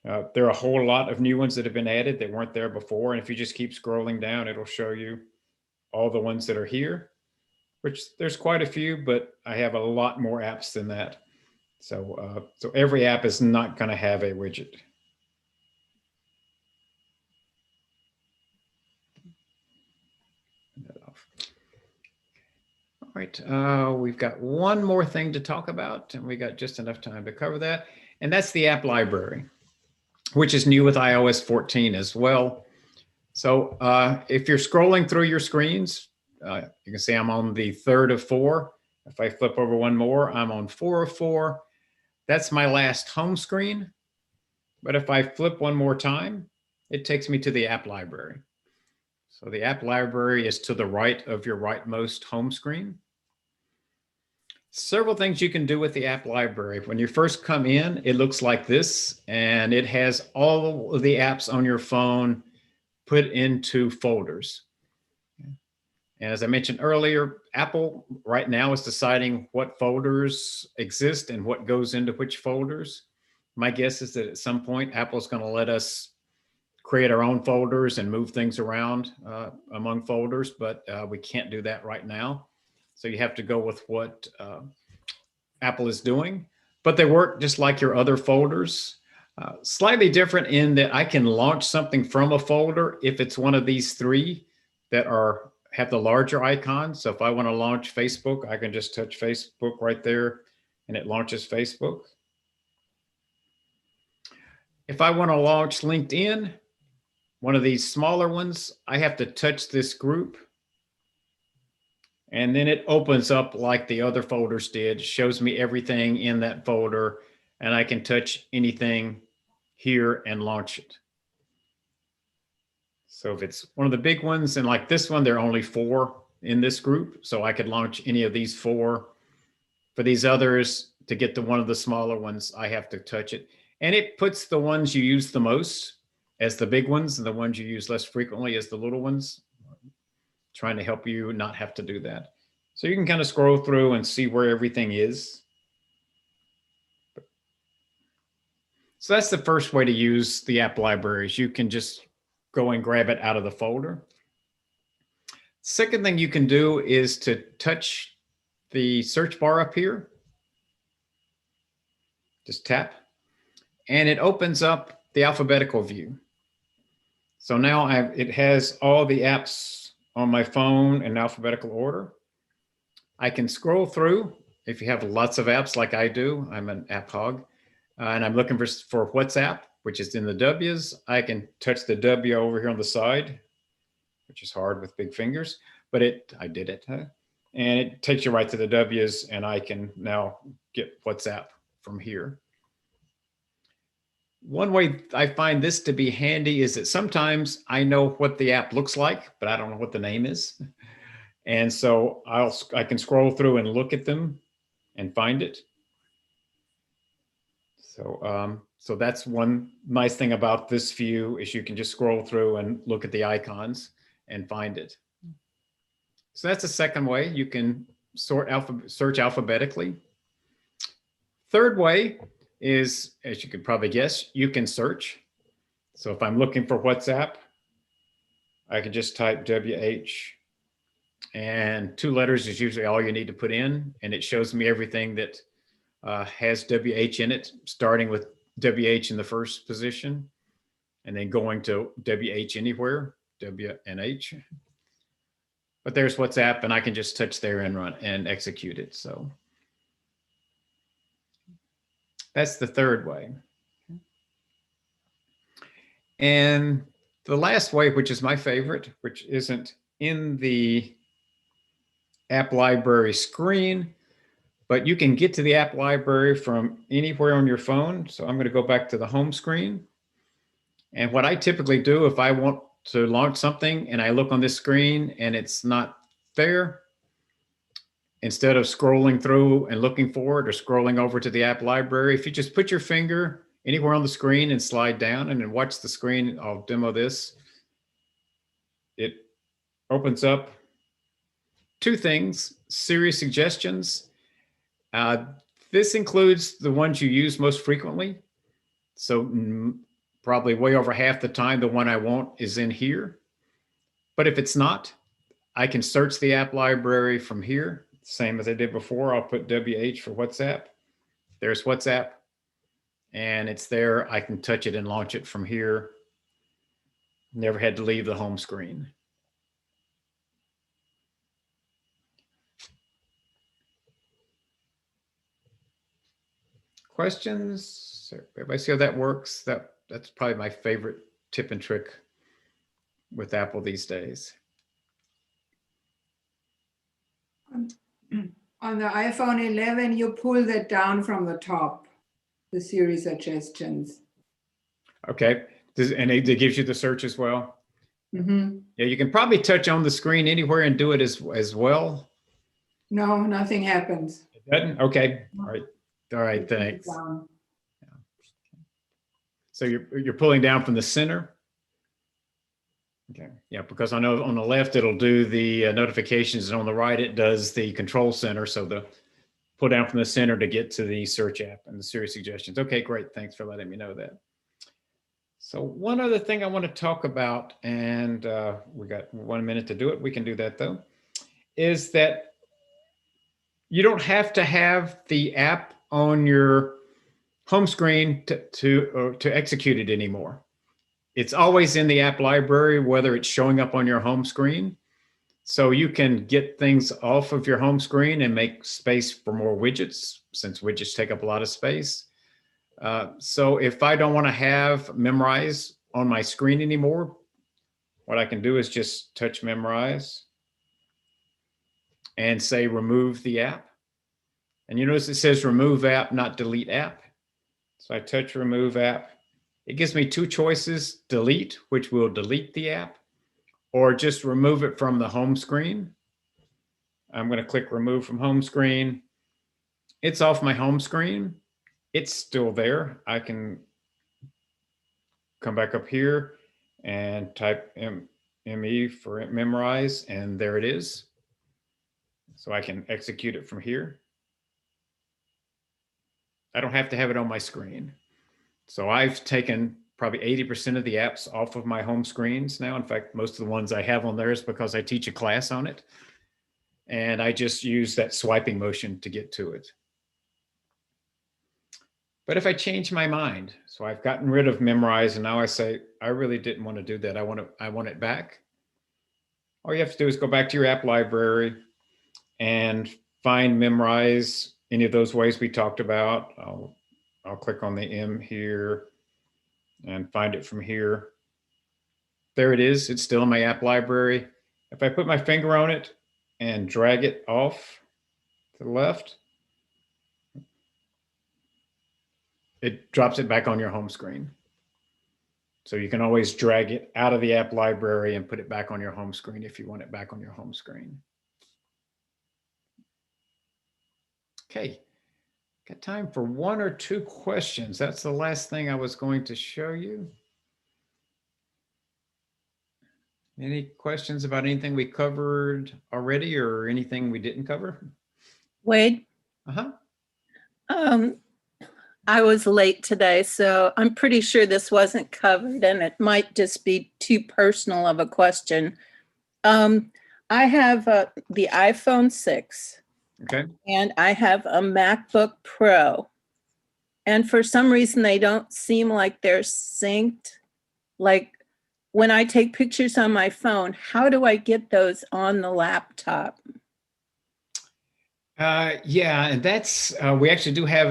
There are a whole lot of new ones that have been added that weren't there before. And if you just keep scrolling down, it'll show you all the ones that are here, which there's quite a few, but I have a lot more apps than that. So, so every app is not going to have a widget. All right, we've got one more thing to talk about, and we got just enough time to cover that. And that's the app library, which is new with iOS 14 as well. So if you're scrolling through your screens, you can see I'm on the 3rd of 4. If I flip over one more, I'm on 4 of 4. That's my last home screen. But if I flip one more time, it takes me to the app library. So the app library is to the right of your rightmost home screen. Several things you can do with the app library. When you first come in, it looks like this, and it has all of the apps on your phone put into folders. And as I mentioned earlier, Apple right now is deciding what folders exist and what goes into which folders. My guess is that at some point, Apple's going to let us create our own folders and move things around among folders, but we can't do that right now. So you have to go with what Apple is doing, but they work just like your other folders. Slightly different in that I can launch something from a folder if it's one of these 3 that have the larger icon. So if I want to launch Facebook, I can just touch Facebook right there and it launches Facebook. If I want to launch LinkedIn, one of these smaller ones, I have to touch this group. And then it opens up like the other folders did, shows me everything in that folder, and I can touch anything here and launch it. So if it's one of the big ones, and like this one, there are only 4 in this group. So I could launch any of these 4. For these others, to get to one of the smaller ones, I have to touch it. And it puts the ones you use the most as the big ones, and the ones you use less frequently as the little ones, trying to help you not have to do that. So you can kind of scroll through and see where everything is. So that's the first way to use the app libraries. You can just go and grab it out of the folder. Second thing you can do is to touch the search bar up here. Just tap, and it opens up the alphabetical view. So now it has all the apps on my phone in alphabetical order. I can scroll through if you have lots of apps like I do. I'm an app hog, and I'm looking for WhatsApp, which is in the W's. I can touch the W over here on the side, which is hard with big fingers, but I did it. And it takes you right to the W's, and I can now get WhatsApp from here. One way I find this to be handy is that sometimes I know what the app looks like, but I don't know what the name is. And so I can scroll through and look at them and find it. So, so that's one nice thing about this view is you can just scroll through and look at the icons and find it. So that's the second way you can search alphabetically. Third way is, as you could probably guess, you can search. So if I'm looking for WhatsApp, I can just type WH, and 2 letters is usually all you need to put in, and it shows me everything that has WH in it, starting with WH in the first position, and then going to WH anywhere, W and H. But there's WhatsApp, and I can just touch there and run and execute it. So that's the third way. And the last way, which is my favorite, which isn't in the app library screen, but you can get to the app library from anywhere on your phone. So I'm going to go back to the home screen. And what I typically do if I want to launch something and I look on this screen and it's not there, instead of scrolling through and looking for it or scrolling over to the app library, if you just put your finger anywhere on the screen and slide down and then watch the screen, I'll demo this. It opens up 2 things, Siri suggestions. This includes the ones you use most frequently. So probably way over half the time, the one I want is in here. But if it's not, I can search the app library from here, same as I did before. I'll put WH for WhatsApp. There's WhatsApp, and it's there. I can touch it and launch it from here. Never had to leave the home screen. Questions? Everybody see how that works? That's probably my favorite tip and trick with Apple these days. On the iPhone 11, you pull that down from the top, the Siri suggestions. Okay, and it gives you the search as well. Mm-hmm. Yeah, you can probably touch on the screen anywhere and do it as well. No, nothing happens. It doesn't? Okay, all right, thanks. Down. So you're pulling down from the center. Okay, yeah, because I know on the left it'll do the notifications, and on the right it does the control center. So the pull down from the center to get to the search app and the Siri suggestions. Okay, great. Thanks for letting me know that. So one other thing I want to talk about, and we got 1 minute to do it. We can do that though, is that you don't have to have the app on your home screen to execute it anymore. It's always in the app library, whether it's showing up on your home screen. So you can get things off of your home screen and make space for more widgets, since widgets take up a lot of space. So if I don't want to have Memorize on my screen anymore, what I can do is just touch Memorize and say remove the app. And you notice it says remove app, not delete app. So I touch remove app. It gives me two choices: delete, which will delete the app, or just remove it from the home screen. I'm going to click remove from home screen. It's off my home screen. It's still there. I can come back up here and type ME for Memorize, and there it is. So I can execute it from here. I don't have to have it on my screen. So I've taken probably 80% of the apps off of my home screens now. In fact, most of the ones I have on there is because I teach a class on it. And I just use that swiping motion to get to it. But if I change my mind, so I've gotten rid of Memorize and now I say, I really didn't want to do that. I want it back. All you have to do is go back to your app library and find Memorize any of those ways we talked about. I'll click on the M here and find it from here. There it is. It's still in my app library. If I put my finger on it and drag it off to the left, it drops it back on your home screen. So you can always drag it out of the app library and put it back on your home screen if you want it back on your home screen. Okay. Got time for one or two questions. That's the last thing I was going to show you. Any questions about anything we covered already or anything we didn't cover? Wade? I was late today, so I'm pretty sure this wasn't covered, and it might just be too personal of a question. I have the iPhone 6. Okay. And I have a MacBook Pro. And for some reason, they don't seem like they're synced. Like when I take pictures on my phone, how do I get those on the laptop? Yeah, and that's, we actually do have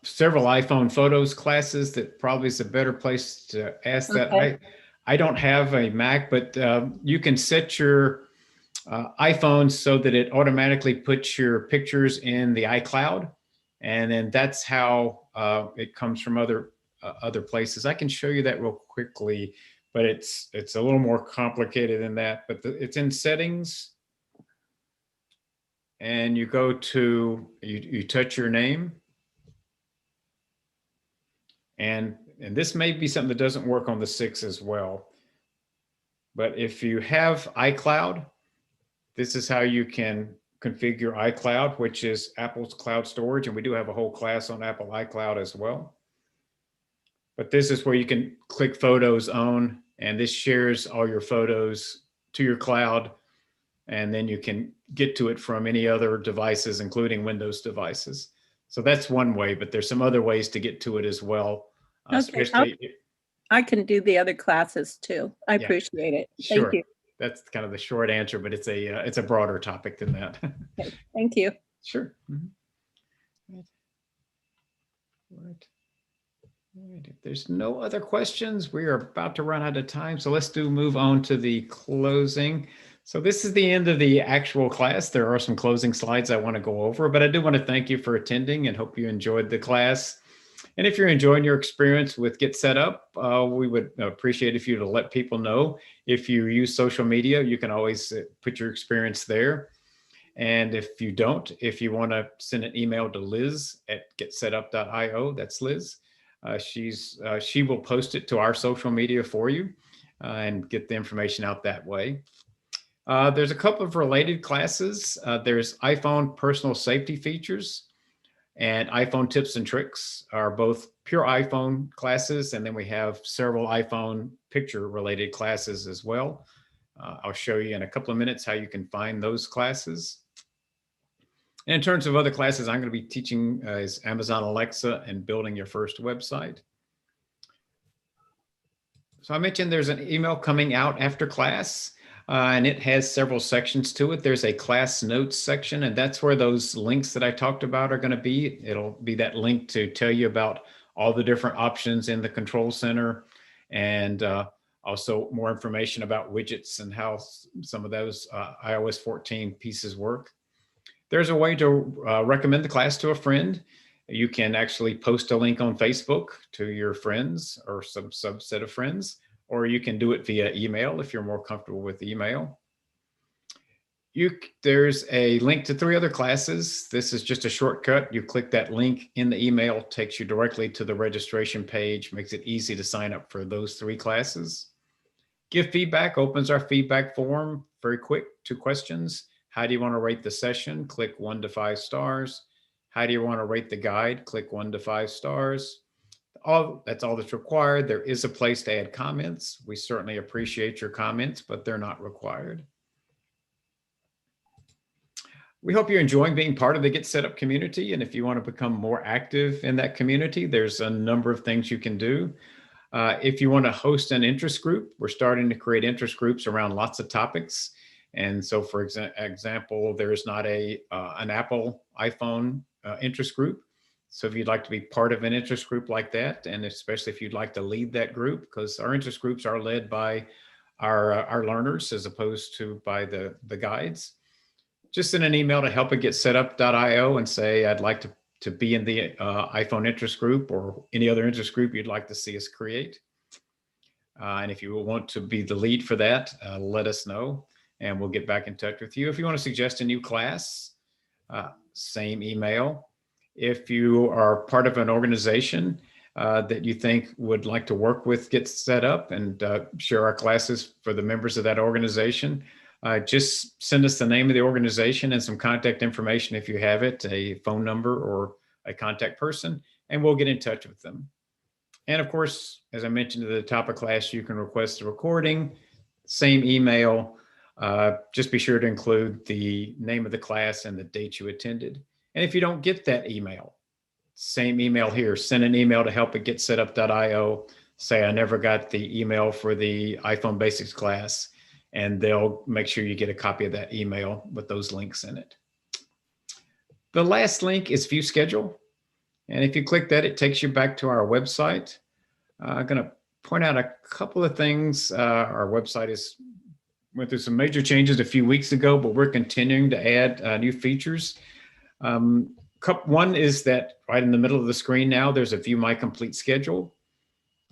several iPhone photos classes that probably is a better place to ask that. Okay. I don't have a Mac, but you can set your iPhone so that it automatically puts your pictures in the iCloud, and then that's how it comes from other places. I can show you that real quickly, but it's a little more complicated than that. But it's in settings, and you go to you touch your name, and this may be something that doesn't work on the 6 as well. But if you have iCloud, this is how you can configure iCloud, which is Apple's cloud storage. And we do have a whole class on Apple iCloud as well. But this is where you can click photos on, and this shares all your photos to your cloud. And then you can get to it from any other devices, including Windows devices. So that's one way, but there's some other ways to get to it as well. Okay, Especially, I can do the other classes too. I Yeah. appreciate it. sure. Thank you. That's kind of the short answer, but it's a broader topic than that. Okay, thank you. Sure. Mhm. Right. Right. If there's no other questions, we are about to run out of time. So let's move on to the closing. So this is the end of the actual class. There are some closing slides I want to go over, but I do want to thank you for attending and hope you enjoyed the class. And if you're enjoying your experience with GetSetUp, we would appreciate if you to let people know. If you use social media, you can always put your experience there. And if you don't, if you want to send an email to Liz at getsetup.io, that's Liz. She will post it to our social media for you and get the information out that way. There's a couple of related classes. There's iPhone personal safety features and iPhone tips and tricks are both pure iPhone classes. And then we have several iPhone picture related classes as well. I'll show you in a couple of minutes how you can find those classes. And in terms of other classes, I'm going to be teaching is Amazon Alexa and building your first website. So I mentioned there's an email coming out after class, and it has several sections to it. There's a class notes section, and that's where those links that I talked about are going to be. It'll be that link to tell you about all the different options in the control center, and also more information about widgets and how some of those iOS 14 pieces work. There's a way to recommend the class to a friend. You can actually post a link on Facebook to your friends or some subset of friends, or you can do it via email if you're more comfortable with email. There's a link to 3 other classes. This is just a shortcut. You click that link in the email, takes you directly to the registration page, makes it easy to sign up for those 3 classes. Give feedback opens our feedback form. Very quick, 2 questions. How do you want to rate the session? Click 1 to 5 stars. How do you want to rate the guide? Click 1 to 5 stars. That's all that's required. There is a place to add comments. We certainly appreciate your comments, but they're not required. We hope you're enjoying being part of the GetSetUp community. And if you want to become more active in that community, there's a number of things you can do. If you want to host an interest group, we're starting to create interest groups around lots of topics. And so, for example, there's not an Apple iPhone interest group. So if you'd like to be part of an interest group like that, and especially if you'd like to lead that group, because our interest groups are led by our learners as opposed to by the guides, just send an email to help@getsetup.io and say, I'd like to be in the iPhone interest group or any other interest group you'd like to see us create. And if you want to be the lead for that, let us know and we'll get back in touch with you. If you want to suggest a new class, same email. If you are part of an organization that you think would like to work with GetSetUp and share our classes for the members of that organization, just send us the name of the organization and some contact information if you have it, a phone number or a contact person, and we'll get in touch with them. And of course, as I mentioned at the top of class, you can request a recording, same email. Just be sure to include the name of the class and the date you attended. And if you don't get that email, same email here, send an email to help@getsetup.io, say I never got the email for the iPhone Basics class, and they'll make sure you get a copy of that email with those links in it. The last link is View Schedule. And if you click that, it takes you back to our website. I'm going to point out a couple of things. Our website went through some major changes a few weeks ago, but we're continuing to add new features. One is that right in the middle of the screen now, there's a View My Complete Schedule.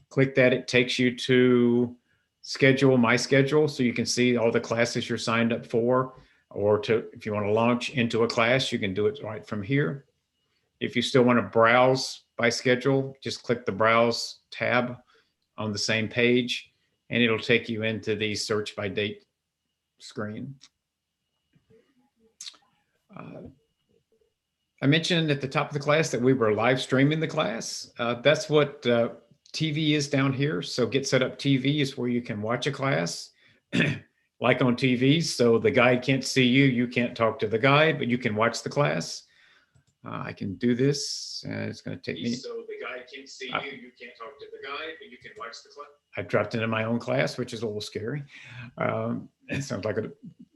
Click that, it takes you to Schedule, My Schedule, so you can see all the classes you're signed up for, or if you want to launch into a class, you can do it right from here. If you still want to browse by schedule, just click the Browse tab on the same page, and it'll take you into the Search by Date screen. I mentioned at the top of the class that we were live streaming the class. That's what TV is down here. So GetSetUp TV is where you can watch a class like on TV. So the guide can't see you. You can't talk to the guide, but you can watch the class. I can do this. It's going to take me. So the guide can't see you. You can't talk to the guide, but you can watch the class. I dropped into my own class, which is a little scary. It sounds like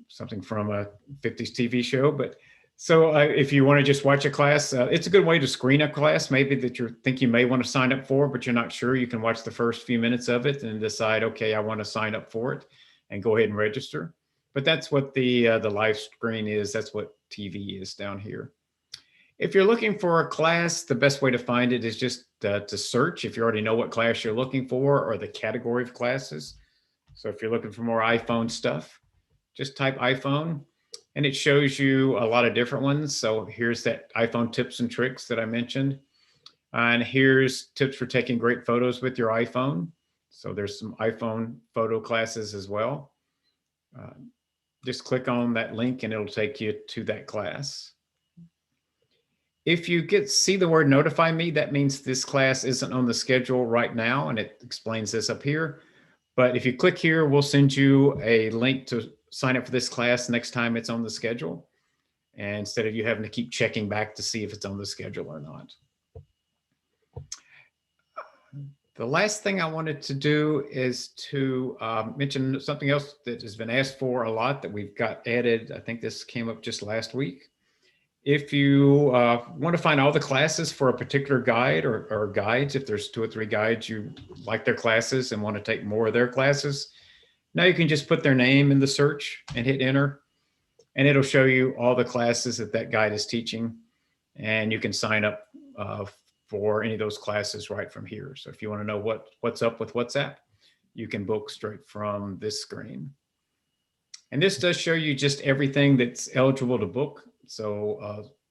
something from a 50s TV show. But so if you want to just watch a class, it's a good way to screen a class, maybe that you think you may want to sign up for, but you're not sure. You can watch the first few minutes of it and decide, okay, I want to sign up for it, and go ahead and register. But that's what the live screen is. That's what TV is down here. If you're looking for a class, the best way to find it is just to search if you already know what class you're looking for or the category of classes. So if you're looking for more iPhone stuff, just type iPhone and it shows you a lot of different ones. So here's that iPhone tips and tricks that I mentioned. And here's tips for taking great photos with your iPhone. So there's some iPhone photo classes as well. Just click on that link and it'll take you to that class. If you see the word notify me, that means this class isn't on the schedule right now, and it explains this up here. But if you click here, we'll send you a link to sign up for this class next time it's on the schedule. And instead of you having to keep checking back to see if it's on the schedule or not. The last thing I wanted to do is to mention something else that has been asked for a lot that we've got added. I think this came up just last week. If you want to find all the classes for a particular guide or guides, if there's 2 or 3 guides you like their classes and want to take more of their classes, now you can just put their name in the search and hit enter, and it'll show you all the classes that guide is teaching, and you can sign up for any of those classes right from here. So if you want to know what's up with WhatsApp, you can book straight from this screen. And this does show you just everything that's eligible to book. So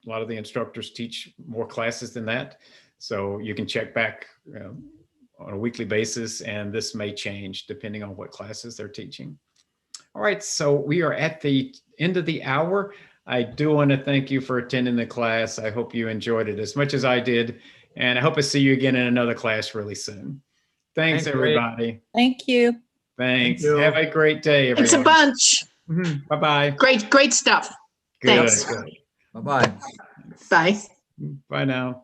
a lot of the instructors teach more classes than that. So you can check back on a weekly basis, and this may change depending on what classes they're teaching. All right, so we are at the end of the hour. I do want to thank you for attending the class. I hope you enjoyed it as much as I did. And I hope I see you again in another class really soon. Thanks, everybody. Thank you. Thanks. Thank you. Have a great day, everyone. Thanks a bunch. Bye-bye. Great stuff. Good, Thanks. good. Bye-bye. Bye. Bye now.